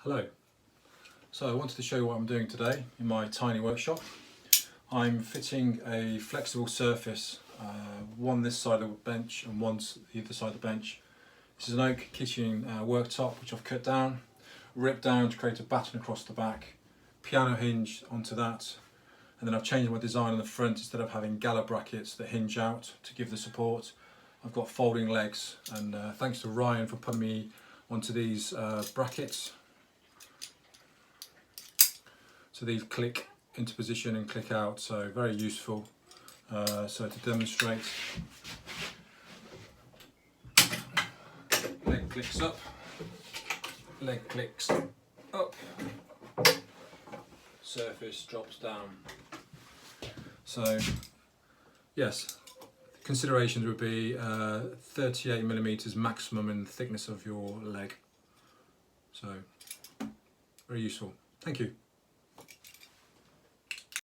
Hello. So I wanted to show you what I'm doing today in my tiny workshop. I'm fitting a flexible surface, one this side of the bench and one the other side of the bench. This is an oak kitchen worktop which I've cut down, ripped down to create a batten across the back, piano hinge onto that, and then I've changed my design on the front. Instead of having gala brackets that hinge out to give the support, I've got folding legs, and thanks to Ryan for putting me onto these brackets. So these click into position and click out, so very useful. So to demonstrate, leg clicks up, leg clicks up, surface drops down. So yes, considerations would be 38mm maximum in thickness of your leg. So very useful. Thank you.